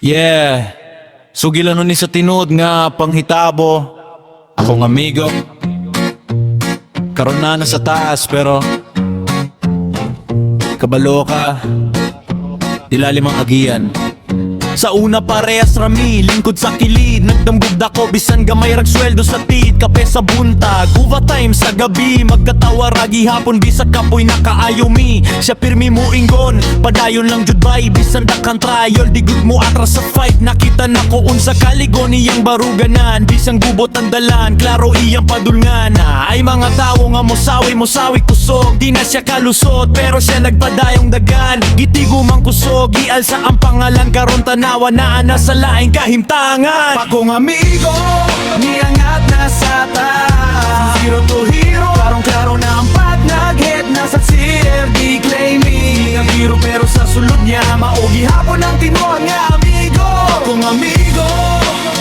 Yeah, sugilan nun ni sa tinud nga panghitabo. Akong amigo karon na sa taas pero kabalo ka, ilalim ang agian. Sa una parehas rami, lingkod sa kilid. Nagdamgog dako, bisan gamay rag sweldo sa tit. Kape sa buntag, overtime sa gabi. Magkatawa ragi hapon, bisag kapoy nakaayo mi. Siya pirmi mo ingon, padayon lang jud bay. Bisan dakang trial, di good mo atras sa fight. Nakita na ko unsa kaligon iyang baruganan. Bisang gubot ang dalan, klaro iyang padulngan. Ay mga tawo nga mosawi kusog. Di na siya kalusot, pero siya nagpadayong dagan. Gitigumang kusog, gialsa ang pangalan karon tanawa na ana sa laing kahimtangan. Pakong amigo, niangat na sa taas. Zero to hero, klarong-klaro na ang pag nag-hit. Nasa CFD claiming ang hero pero sa sulod niya maugi hapon ang tinuan nga amigo. Pakong amigo,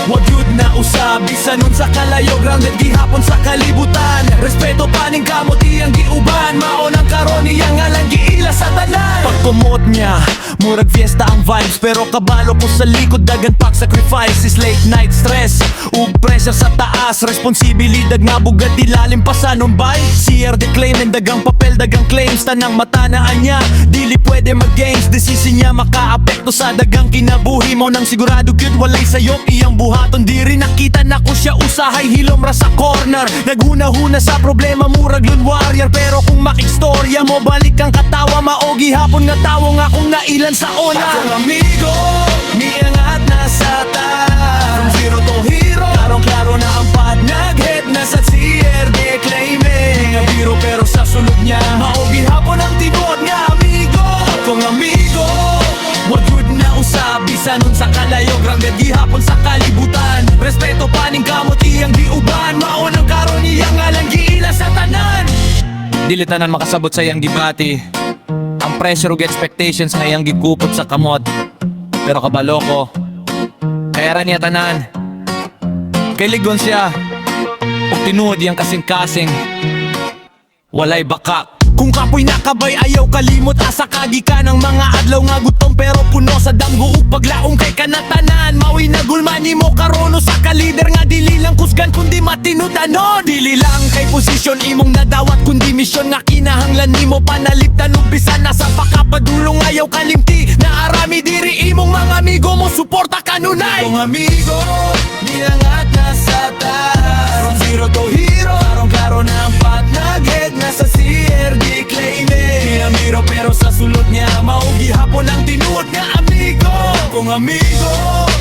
wag yun na usab. Bisan nun sa kalayo, grounded gihapon sa kalibutan. Respeto paning kamot iyang giuban. Maonang karon iyang alang giila sa tanan. Pagkumot niya, murag fiesta ang vibes. Pero kabalo ko sa likod, dagan pack sacrifices. Late night stress, ug pressure sa taas. Responsibilidad nga bugat ilalim pa sa numbay. CR declaim and dagang papel, dagang claims. Tanang matanaan niya, dili pwede mag-games. Desisyon niya makaapekto sa dagang kinabuhi mo. Nang sigurado cute walay sayop iyang buhaton. Di rin nakita na ko siya usahay hilom ra sa corner. Naghuna-huna sa problema, murag lone warrior. Pero kung makikstorya mo, balik kang katawa. Maogi hapon nga tawo nga kung nailan sa ona. Akong amigo, niangat na sa taas. From zero to hero, klarong-klaro na ang pad nag-hit. Nasa CRD claiming ang biro pero sa sulod niya maogi hapon ang tibot nga amigo. Akong amigo, wag good na usab. Bisan nun sa kalayo, grounded gihapon sa kalibutan. Respeto paning kamot iyang giuban. Maunang karon iyang alang giila sa tanan. Dili tanan makasabot sa iyang gibati. Ang pressure ug expectations nga iyang gikupot sa kamot. Pero kabalo ko, kaya ra niya tanan. Kay ligon siya ug tinuod iyang kasing-kasing walay bakak. Kung kapoy nakabay ayaw kalimot, asa kagi ka ng mga adlaw nga gutom. Pero puno sa damgo ug paglaong kay kanatanan. Mawi na gulman nimo karono sa kalider nga dili lang kusgan kundi matinud-anon. Dili lang kay posisyon imong nadawat kundi misyon nga kinahanglan nimo panaliptan ug bisan nasa pakapadulong ayaw kalimti. Naarami diri imong mga amigo mo suporta kanunay. Kung amigo, niangat na sa taas. From zero to hero, klarong-klaro na ang path nag-head. Nasa CRD claiming ang hero pero sa sulod niya maugi hapon ang tinuod nga amigo. Kung amigo,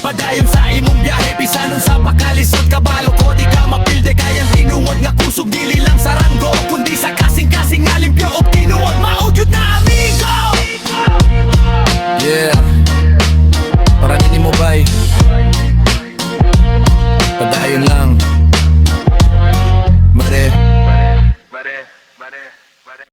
padayon sa imong biyahe. Bisan nun sa pakalisod kabalo ko di ka mapilde kayang tinuod